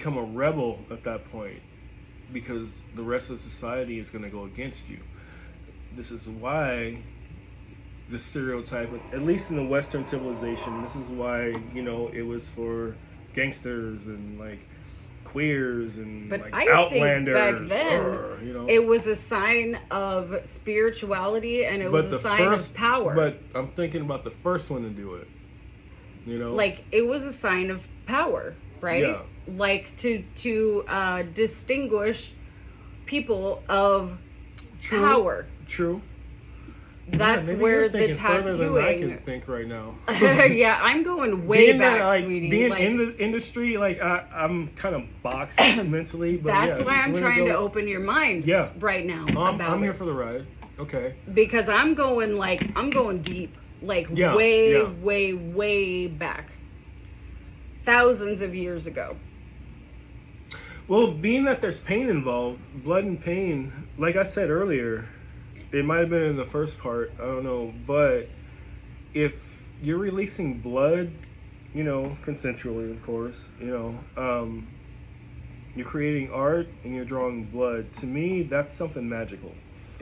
become a rebel at that point because the rest of society is going to go against you. This is why the stereotype, at least in the Western civilization, this is why, you know, it was for gangsters and like queers and but like I outlanders. think back then, you know, it was a sign of spirituality and it was a sign of power. But I'm thinking about the first one to do it. You know, like it was a sign of power, right? Yeah. Like to distinguish people of power. True. That's where the tattooing. Than I can think right now. Yeah, I'm going way back, that, sweetie. Being like, in the industry, like I'm kind of boxed mentally. But that's yeah, why I'm trying to open your mind. Yeah. Right now. I'm here for the ride. Okay. Because I'm going deep, like way back, thousands of years ago. Well, being that there's pain involved, blood and pain, like I said earlier. It might have been in the first part, I don't know, but if you're releasing blood, you know, consensually, of course, you know, you're creating art and you're drawing blood. To me, that's something magical.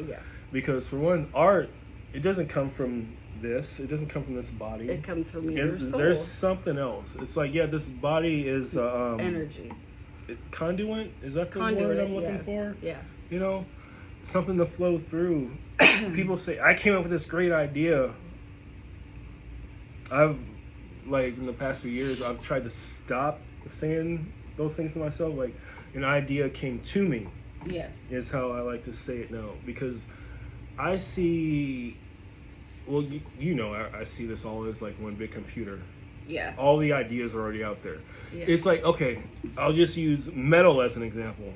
Yeah. Because for one, art, it doesn't come from this. It doesn't come from this body. It comes from your soul. There's something else. It's like, yeah, this body is energy. Conduit? Is that the word I'm looking for? Yeah. You know? Something to flow through. People say, I came up with this great idea. I've, like, in the past few years, I've tried to stop saying those things to myself. Like, an idea came to me. Yes. Is how I like to say it now. Because I see, well, you know, I see this all as, like, one big computer. Yeah. All the ideas are already out there. Yeah. It's like, okay, I'll just use metal as an example.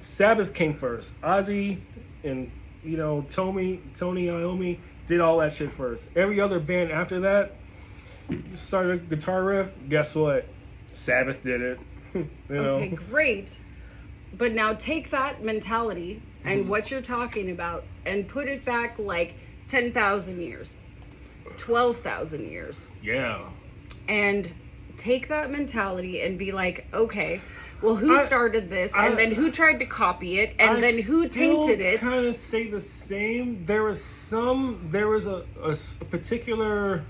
Sabbath came first. Ozzy and, you know, Tony Iommi did all that shit first. Every other band after that started a guitar riff. Guess what? Sabbath did it. You know? Okay, great. But now take that mentality and what you're talking about and put it back like 10,000 years, 12,000 years. Yeah. And take that mentality and be like, okay, well, who started this, and then who tried to copy it, and then who tainted it? I kind of say the same. There was a particular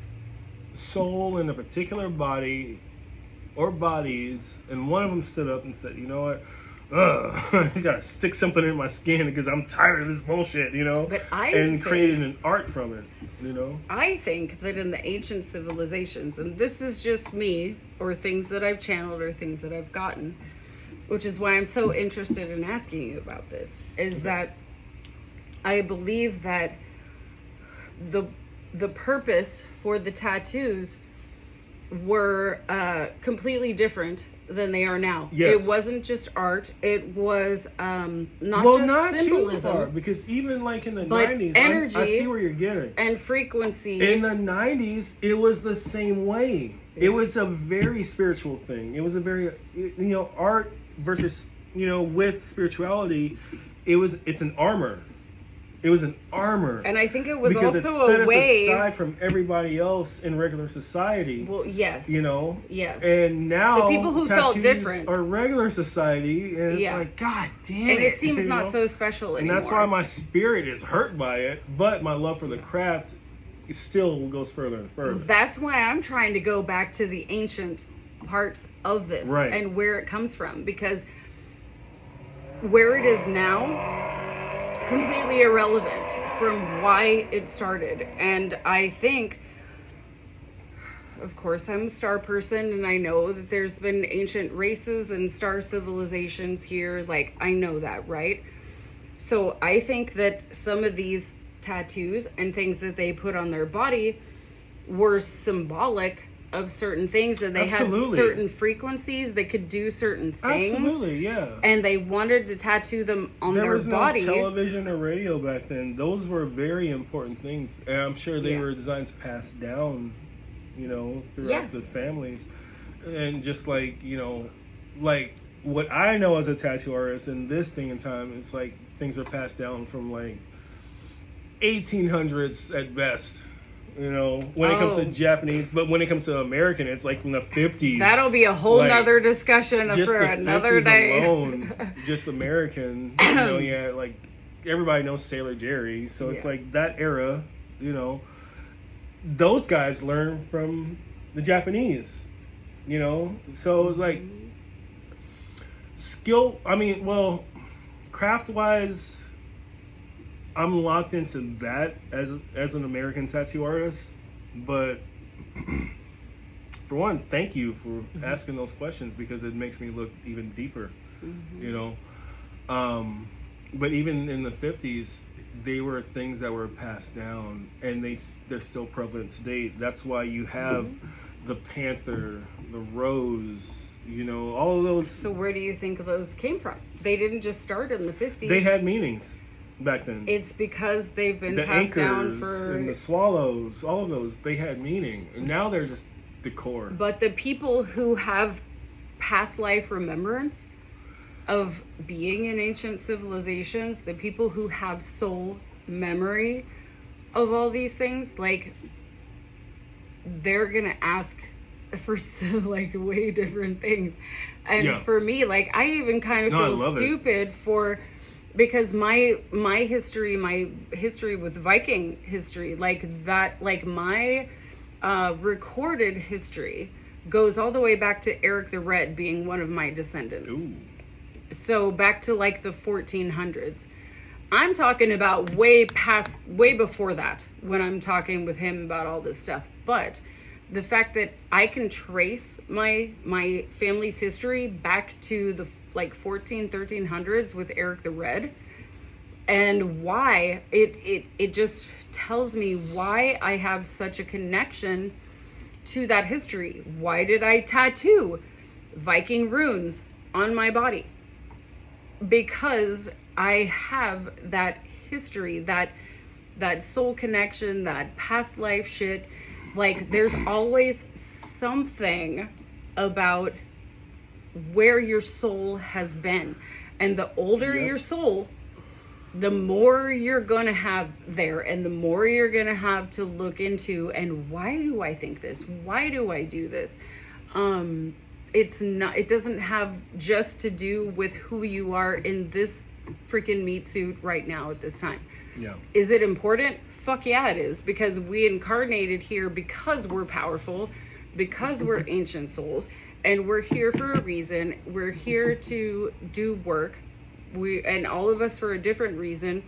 soul in a particular body, or bodies, and one of them stood up and said, you know what? I just gotta stick something in my skin because I'm tired of this bullshit, you know? But created an art from it, you know? I think that in the ancient civilizations, and this is just me, or things that I've channeled, or things that I've gotten, which is why I'm so interested in asking you about this, is that I believe that the purpose for the tattoos were completely different than they are now. Yes. It wasn't just art. It was not Too symbolism. far, because even like in the 90s, energy, I see where you're getting. And frequency. In the 90s, it was the same way. It was a very spiritual thing. It was a very, you know, art versus, you know, with spirituality, it's an armor. It was an armor. And I think it was because also it set a way us aside from everybody else in regular society. Well, yes. You know? Yes. And now the people who felt different are regular society, and it's like, God damn it. And it seems not so special anymore. And that's why my spirit is hurt by it, but my love for the craft still goes further and further. That's why I'm trying to go back to the ancient parts of this and where it comes from, because where it is now, completely irrelevant from why it started. And I think, of course, I'm a star person, and I know that there's been ancient races and star civilizations here. Like, I know that, right? So I think that some of these tattoos and things that they put on their body were symbolic of certain things, and they had certain frequencies. They could do certain things. Absolutely, yeah. And they wanted to tattoo them on their body. There was no television or radio back then. Those were very important things. And I'm sure they were designs passed down, you know, throughout the families. And just like, you know, like what I know as a tattoo artist in this thing in time, it's like things are passed down from like 1800s at best. You know, when it comes to Japanese, but when it comes to American, it's like from the 50s. That'll be a whole nother discussion for another day. Alone, just American, you know, yeah, like everybody knows Sailor Jerry, so it's like that era, you know, those guys learn from the Japanese, you know, so it's like skill. I mean, well, craft wise, I'm locked into that as an American tattoo artist, but for one, thank you for asking those questions because it makes me look even deeper, you know. But even in the 50s, they were things that were passed down, and they're still prevalent today. That's why you have the panther, the rose, you know, all of those. So where do you think those came from? They didn't just start in the 50s. They had meanings back then. It's because they've been the passed down anchors and the swallows, all of those, they had meaning, and now they're just decor. But the people who have past life remembrance of being in ancient civilizations, the people who have soul memory of all these things, like, they're gonna ask for like way different things. And for me, like, I even kind of feel stupid because my history with Viking history, like that, like my recorded history goes all the way back to Eric the Red being one of my descendants. Ooh. So back to like the 1400s. I'm talking about way before that when I'm talking with him about all this stuff. But the fact that I can trace my family's history back to the like 1300s with Eric the Red, and why it just tells me why I have such a connection to that history. Why did I tattoo Viking runes on my body? Because I have that history, that soul connection, that past life shit. Like, there's always something about where your soul has been. And the older your soul, the more you're going to have there, and the more you're going to have to look into, and why do I think this? Why do I do this? It doesn't have just to do with who you are in this freaking meat suit right now at this time. Yeah. Is it important? Fuck yeah, it is. Because we incarnated here because we're powerful, because we're ancient souls, and we're here for a reason. We're here to do work. And all of us for a different reason.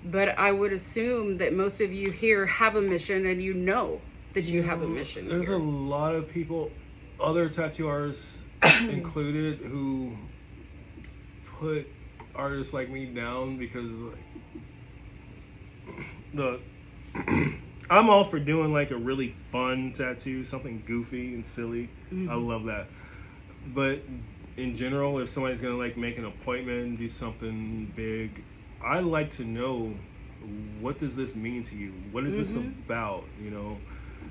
But I would assume that most of you here have a mission, and you know that you have a mission. There's here. a lot of people, other tattoo artists included, who put artists like me down because I'm all for doing like a really fun tattoo, something goofy and silly. I love that. But in general, if somebody's gonna like make an appointment, do something big, I like to know, what does this mean to you? What is this about? You know,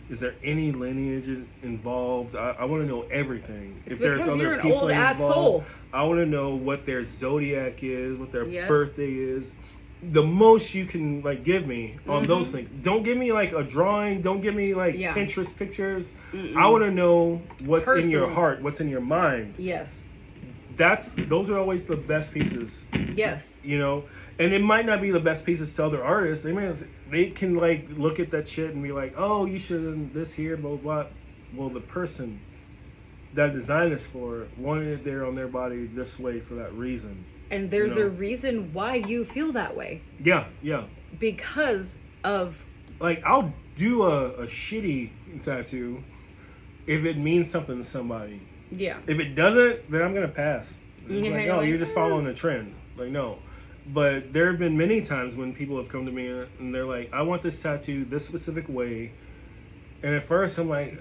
is there any lineage involved? I want to know everything. It's if there's other you're an people old involved, ass soul. I want to know what their zodiac is, what their birthday is. The most you can like give me on those things. Don't give me like a drawing. Don't give me like Pinterest pictures. I want to know what's in your heart, what's in your mind. Yes. Those are always the best pieces. Yes. You know, and it might not be the best pieces to other artists. They can like look at that shit and be like, oh, you should have done this here, blah, blah, blah. Well, the person that designed this for wanted it there on their body this way for that reason. And there's a reason why you feel that way. Yeah. Because of... Like, I'll do a shitty tattoo if it means something to somebody. Yeah. If it doesn't, then I'm going to pass. It's like, no, you're just following a trend. Like, no. But there have been many times when people have come to me and they're like, I want this tattoo this specific way. And at first I'm like,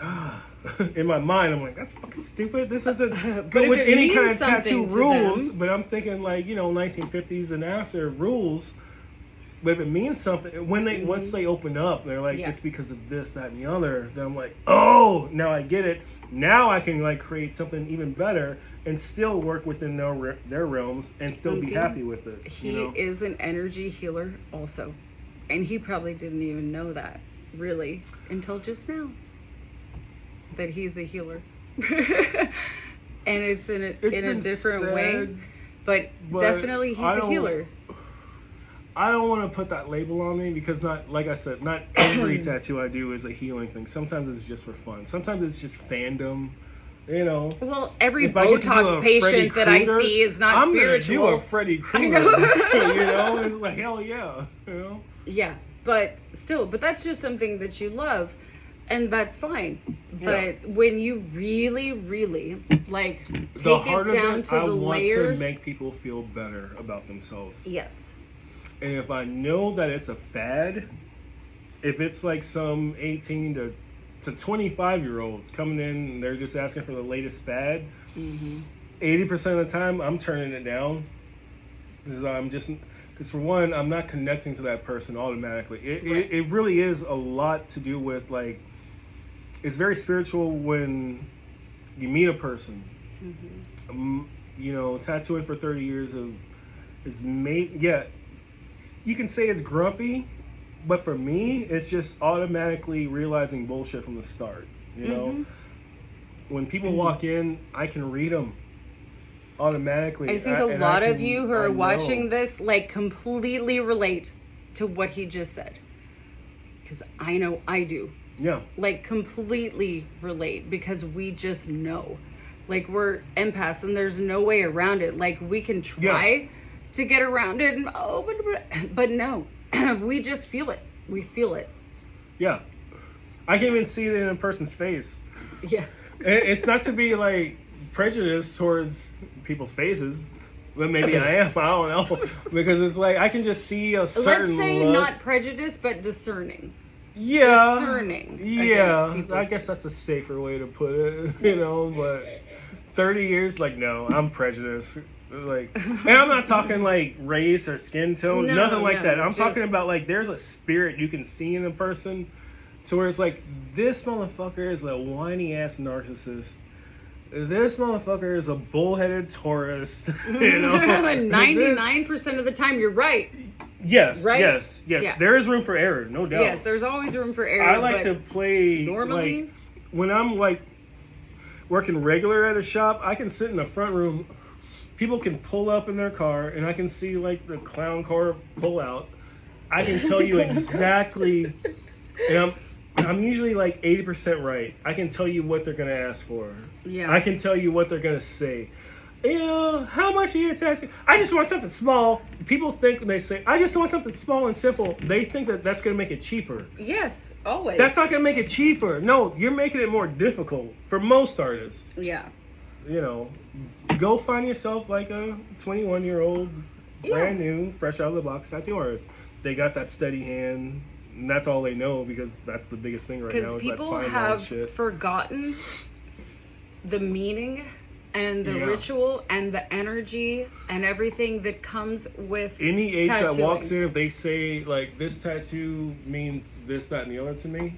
in my mind, I'm like, that's fucking stupid. This isn't good with any kind of tattoo rules. But I'm thinking like, 1950s and after rules. But if it means something, once they open up, they're like, it's because of this, that, and the other. Then I'm like, oh, now I get it. Now I can like create something even better and still work within their realms and still be happy with it. He is an energy healer also. And he probably didn't even know that. really, until just now, that he's a healer. And it's in a different way, but definitely he's a healer. I don't want to put that label on me because like I said, not every tattoo I do is a healing thing. Sometimes it's just for fun. Sometimes it's just fandom. You know. Well, every Botox patient that I see is not spiritual. I'm gonna do a Freddy Krueger. You know, it's like hell yeah. You know. Yeah, but that's just something that you love, and that's fine. But when you really, really like take it down to the layers, I want to make people feel better about themselves. Yes. And if I know that it's a fad, if it's like some 18 to 25-year-old coming in and they're just asking for the latest fad, 80% of the time I'm turning it down because for one, I'm not connecting to that person automatically. It really is a lot to do with like, it's very spiritual when you meet a person. You know, tattooing for 30 years is made. Yeah, you can say it's grumpy. But for me, it's just automatically realizing bullshit from the start. You know, when people walk in, I can read them automatically. I think a lot of you who are watching this like completely relate to what he just said, because I know I do. Yeah. Like completely relate because we just know, like we're empaths and there's no way around it. Like we can try to get around it, and but no. We just feel it. We feel it. Yeah. I can even see it in a person's face. Yeah. It's not to be like prejudiced towards people's faces, but maybe I am. I don't know. Because it's like I can just see a certain Let's say look. Not prejudiced, but discerning. Yeah. Discerning. Yeah. I guess that's a safer way to put it, you know, but 30 years, like, no, I'm prejudiced. Like, and I'm not talking like race or skin tone, nothing like that. I'm talking about like there's a spirit you can see in a person, to where it's like this motherfucker is a whiny ass narcissist. This motherfucker is a bullheaded Taurus. You know, 99% of the time you're right. Yes, right? Yes. Yeah. There is room for error, no doubt. Yes, there's always room for error. I like to play normally like, when I'm like working regular at a shop, I can sit in the front room. People can pull up in their car, and I can see like the clown car pull out. I can tell you exactly, and I'm usually like 80% right. I can tell you what they're gonna ask for. Yeah. I can tell you what they're gonna say. You know, how much are you tattoo? I just want something small. People think when they say, I just want something small and simple, they think that that's gonna make it cheaper. Yes, always. That's not gonna make it cheaper. No, you're making it more difficult for most artists. Yeah. You know, go find yourself like a 21-year-old, brand new, fresh out of the box tattoo artist. They got that steady hand, and that's all they know because that's the biggest thing right now. Because people have forgotten the meaning and the ritual and the energy and everything that comes with any age tattooing. That walks in, if they say like this tattoo means this, that, and the other to me,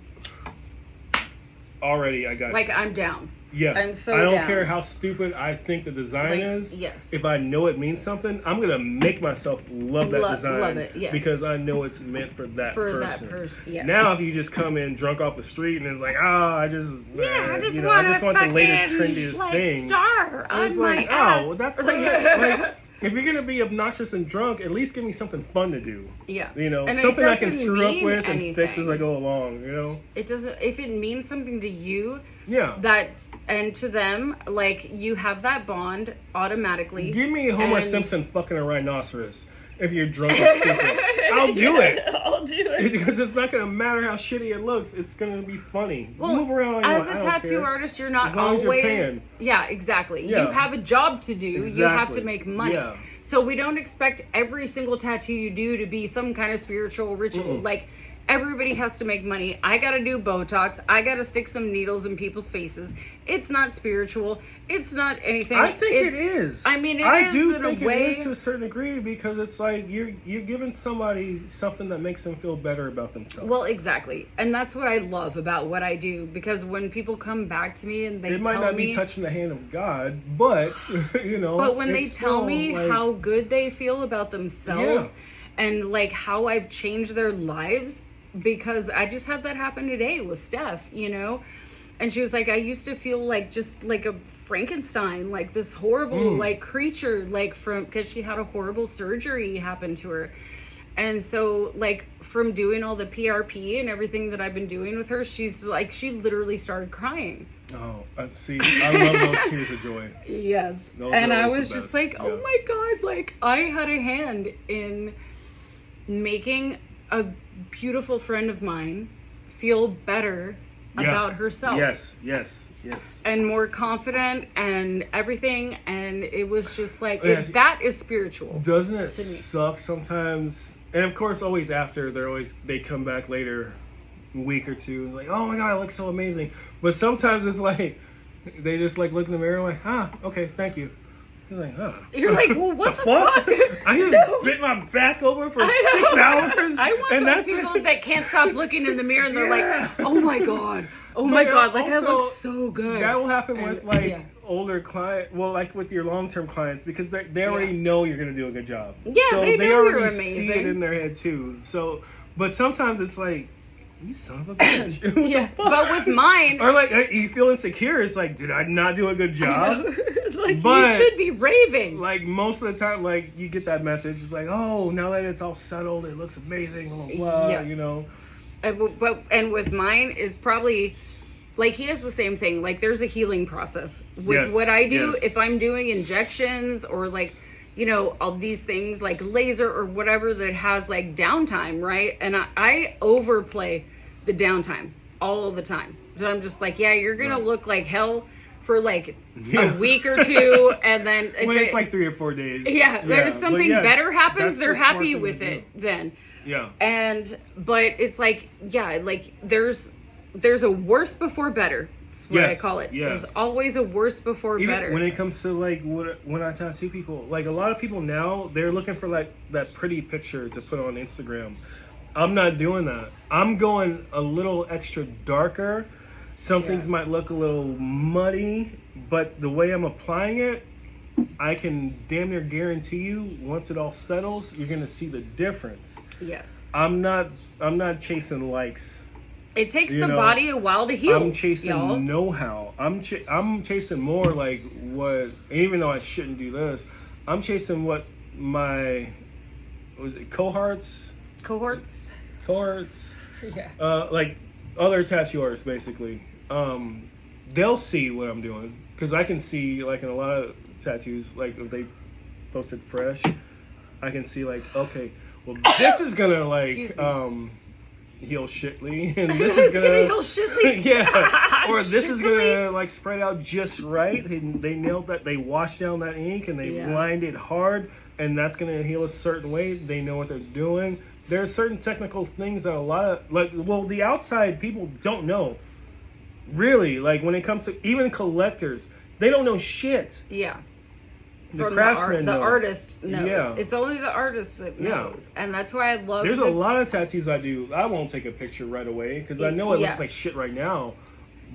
already I got like I'm down. Yeah, I'm so I don't down. care how stupid I think the design is. Yes. If I know it means something, I'm gonna make myself love that design. Love it, yes. Because I know it's meant for that person. Yes. Now, if you just come in drunk off the street and it's like, I just want the latest, trendiest thing. Star it's like, well, that's like, if you're gonna be obnoxious and drunk, at least give me something fun to do. Yeah. You know, and something I can screw up with and fix as I go along. You know. It doesn't. If it means something to you. Yeah. That and to them, like you have that bond automatically. Give me Homer Simpson fucking a rhinoceros. If you're drunk and stupid, I'll do it. I'll do it because it's not gonna matter how shitty it looks. It's gonna be funny. Well, move around. As a tattoo artist, you're not always. Yeah, exactly. Yeah. You have a job to do. Exactly. You have to make money. Yeah. So we don't expect every single tattoo you do to be some kind of spiritual ritual. Like everybody has to make money. I gotta do Botox. I gotta stick some needles in people's faces. It's not spiritual. It's not anything. I think it is. I mean, I do think it is to a certain degree because it's like you're giving somebody something that makes them feel better about themselves. Well, exactly, and that's what I love about what I do. Because when people come back to me and they it might not be touching the hand of God, but you know. But when they tell me how good they feel about themselves and like how I've changed their lives, because I just had that happen today with Steph, you know? And she was like, I used to feel like just like a Frankenstein, like this horrible like creature, like because she had a horrible surgery happen to her. And so like from doing all the PRP and everything that I've been doing with her, she's like, she literally started crying. Oh, see, I love those tears of joy. Yes. Those and I always was the just best. like, Yeah. oh my God, like I had a hand in making a beautiful friend of mine feel better about herself. Yes. And more confident and everything. And it was just like, Yes. that is spiritual. Doesn't it to me. suck sometimes? And of course, always after, they come back later, a week or two, it's like, oh my God, I look so amazing. But sometimes it's like, they just like look in the mirror and like, okay, thank you. You're like, You're like, well, what the fuck? I just bit my back over for 6 hours. I want and those people that can't stop looking in the mirror and they're like, oh my God, like I look so good. That will happen with older client, well, like with your long-term clients, because they already know you're going to do a good job. Yeah, so they know already you're amazing. see it in their head too. So, but sometimes it's like, you son of a bitch. Yeah, but with mine, or like you feel insecure. It's like, did I not do a good job? Like, but, you should be raving. Like most of the time, like you get that message. It's like, oh, now that it's all settled, it looks amazing. Blah, blah, blah, yes. You know. And with mine is probably like he has the same thing. Like there's a healing process with what I do. Yes. If I'm doing injections or like, you know, all these things like laser or whatever that has like downtime, right? And I overplay the downtime all the time. So I'm just like, yeah, you're gonna look like hell for like a week or two, and then it's like 3 or 4 days. Yeah, then if something better happens, they're happy with it then. Yeah. But it's like, like there's a worse before better. That's what I call it. Yes. There's always a worse before better. When it comes to like when I tattoo people, like a lot of people now, they're looking for like that pretty picture to put on Instagram. I'm not doing that. I'm going a little extra darker. Some things might look a little muddy, but the way I'm applying it, I can damn near guarantee you, once it all settles, you're gonna see the difference. Yes. I'm not chasing likes. It takes the body a while to heal. I'm chasing know-how. I'm chasing more like what, even though I shouldn't do this, I'm chasing what my, cohorts. Yeah. Like other tattooers, basically. They'll see what I'm doing, because I can see, like in a lot of tattoos, like if they posted fresh, I can see like, okay, well this is gonna like heal shitly, and this is gonna heal shitly. yeah, or this is gonna like spread out just right. They nailed that. They washed down that ink and they lined it hard, and that's gonna heal a certain way. They know what they're doing. There are certain technical things that a lot of the outside people don't know. Really, like when it comes to even collectors, they don't know shit. Yeah. The craftsman the knows. artist knows. Yeah. It's only the artist that knows. And that's why I love There's a lot of tattoos I do. I won't take a picture right away because I know it looks like shit right now.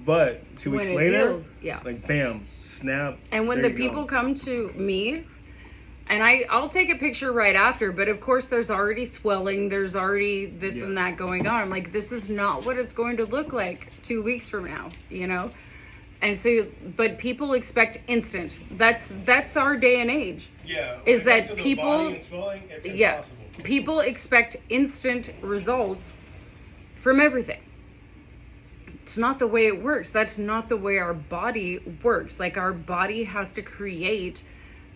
But 2 weeks later, like bam, snap. And when the people come to me, and I'll take a picture right after, but of course there's already swelling, there's already this and that going on. I'm like, this is not what it's going to look like 2 weeks from now, you know? And so, but people expect instant. That's our day and age. Yeah. Is that people, swelling, it's impossible. People expect instant results from everything. It's not the way it works. That's not the way our body works. Like our body has to create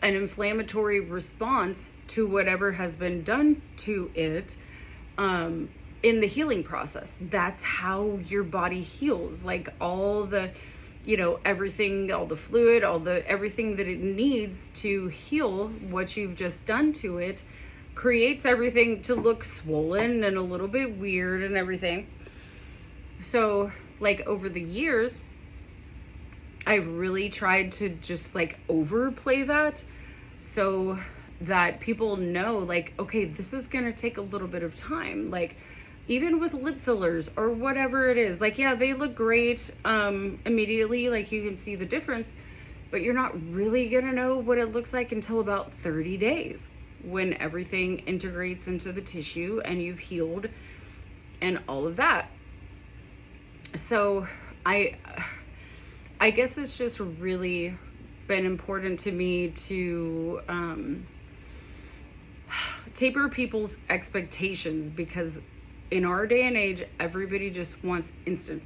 an inflammatory response to whatever has been done to it in the healing process. That's how your body heals. Like all the, everything, all the fluid, everything that it needs to heal what you've just done to it creates everything to look swollen and a little bit weird and everything. So like over the years, I've really tried to just like overplay that so that people know like, okay, this is going to take a little bit of time. Like even with lip fillers or whatever it is, like, yeah, they look great immediately. Like you can see the difference, but you're not really going to know what it looks like until about 30 days when everything integrates into the tissue and you've healed and all of that. So I guess it's just really been important to me to taper people's expectations, because in our day and age, everybody just wants instant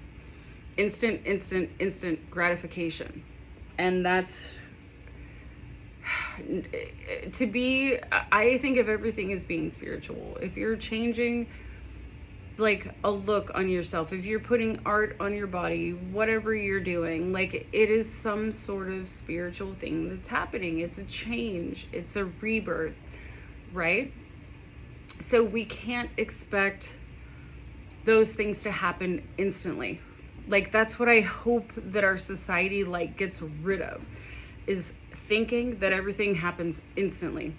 gratification. And that's I think of everything as being spiritual. If you're changing like a look on yourself, if you're putting art on your body, whatever you're doing, like, it is some sort of spiritual thing that's happening. It's a change, it's a rebirth, right? So we can't expect those things to happen instantly. Like, that's what I hope that our society like gets rid of, is thinking that everything happens instantly.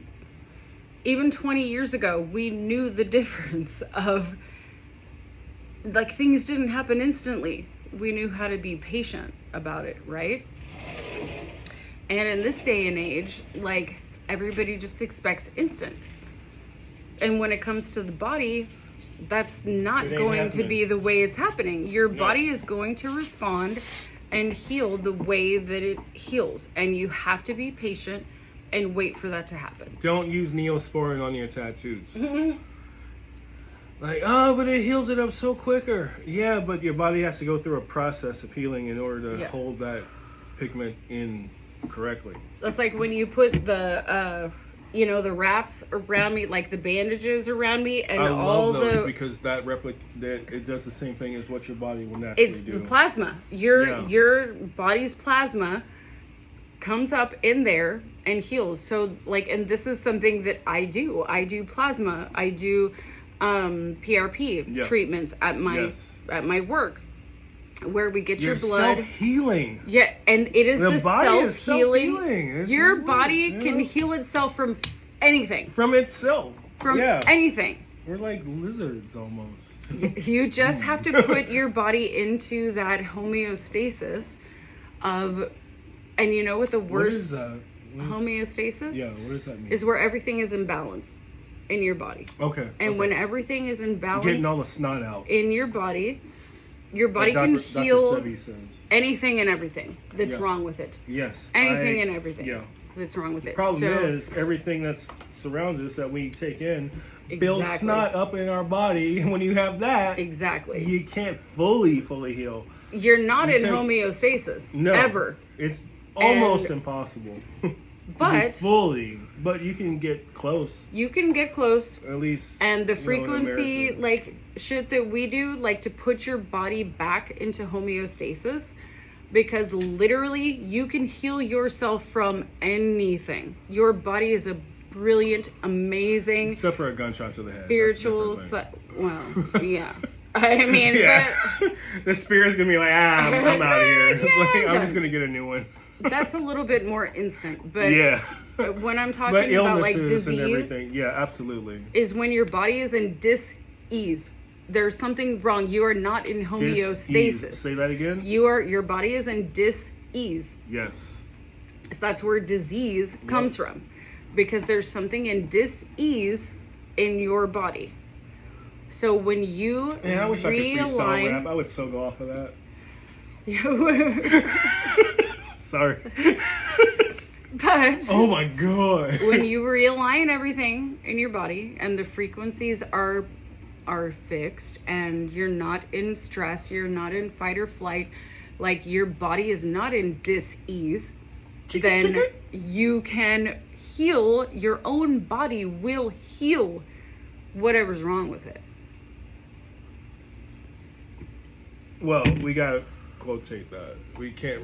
Even 20 years ago, we knew the difference of, like, things didn't happen instantly. We knew how to be patient about it, right? And in this day and age, like, everybody just expects instant. And when it comes to the body, that's not going to be the way it's happening. Your body is going to respond and heal the way that it heals. And you have to be patient and wait for that to happen. Don't use Neosporin on your tattoos. Like, oh, but it heals it up so quicker. Yeah, but your body has to go through a process of healing in order to hold that pigment in correctly. That's like when you put the, the wraps around me, like the bandages around me, and I all love those the, because that it does the same thing as what your body will naturally do. It's the plasma. Your body's plasma comes up in there and heals. So, like, and this is something that I do. I do plasma. I do PRP treatments at my work, where we get your blood self-healing. Yeah, and it is the self-healing. It's your body can heal itself from anything. From itself. From anything. We're like lizards almost. You just have to put your body into that homeostasis of, and you know what the worst homeostasis? Yeah, what does that mean? Is where everything is in balance in your body. Okay. And when everything is in balance, getting all the snot out in your body can heal anything and everything that's wrong with it. Yes. Anything and everything that's wrong with it. Problem is, everything that's surrounds us that we take in builds snot up in our body. And when you have that, you can't fully heal. You're not in homeostasis. No. Ever. It's almost impossible. But you can get close. You can get close. At least. And the frequency, like, shit that we do, like, to put your body back into homeostasis, because literally you can heal yourself from anything. Your body is a brilliant, amazing, except for a gunshot to the head. Spiritual, yeah. I mean, but the spirit's gonna be like, I'm out of here. Like, I'm just gonna get a new one. That's a little bit more instant, but when I'm talking about like disease and everything, absolutely, is when your body is in dis-ease. There's something wrong. You are not in homeostasis. Dis-ease. Say that again. Your body is in dis-ease. Yes. So that's where disease comes from, because there's something in dis-ease in your body. So when you I wish I could freestyle rap. I would so go off of that. Sorry. But oh my god. When you realign everything in your body and the frequencies are fixed and you're not in stress, you're not in fight or flight, like your body is not in dis-ease, then you can heal. Your own body will heal whatever's wrong with it. Well, we gotta quotate that. We can't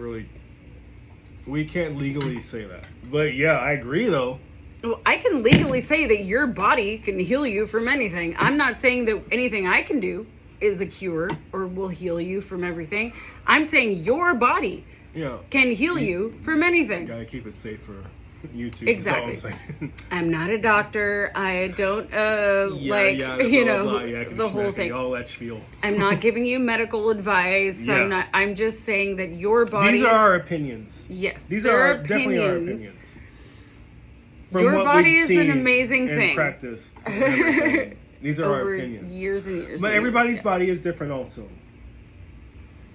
legally say that. But yeah, I agree though. Well, I can legally say that your body can heal you from anything. I'm not saying that anything I can do is a cure or will heal you from everything. I'm saying your body can heal you from anything. Gotta keep it safe for YouTube. Exactly. That's all I'm saying. I'm not a doctor. I don't the whole thing. All that spiel. I'm not giving you medical advice. I'm just saying that your body. These are our opinions. Yes, these are definitely our opinions. Your body is an amazing thing. Practiced. These are our over opinions. years and years. But and everybody's years, body is different also.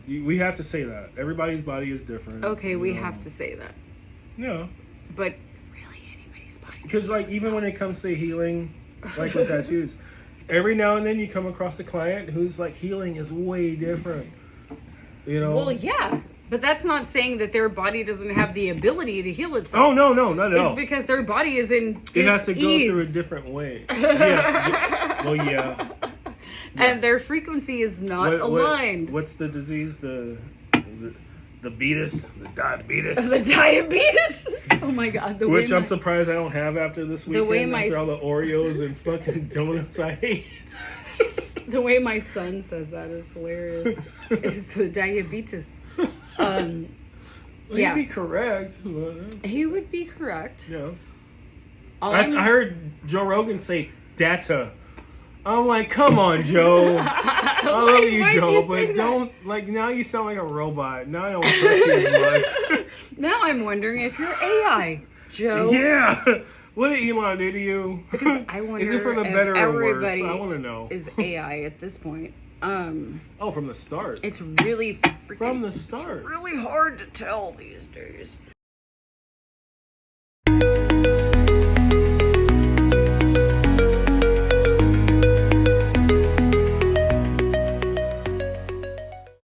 We have to say that. Everybody's body is different. Okay, we have to say that. Yeah. But really, anybody's body. Because, like, even when it comes to healing, like with tattoos, every now and then you come across a client who's like, healing is way different. You know? Well, yeah. But that's not saying that their body doesn't have the ability to heal itself. Oh, no, not at all. It's because their body is in dis-ease. It has to go through a different way. Yeah. Well, yeah. And their frequency is not aligned. What's the disease? The beatus? The diabetes? The diabetes? Oh my God. Which I'm surprised I don't have after this weekend. The way after all the Oreos and fucking donuts I ate. The way my son says that is hilarious. It's the diabetes. He'd be correct. He would be correct. Yeah. I heard Joe Rogan say data. I'm like, come on, Joe. I love you, Joe, but don't, like, now you sound like a robot. Now I don't trust you as much. Now I'm wondering if you're AI, Joe. Yeah. What did Elon do to you? Because I wonder is it for the if better or worse? everybody I want to know. is AI at this point. Oh, from the start. It's really freaking... From the start. It's really hard to tell these days.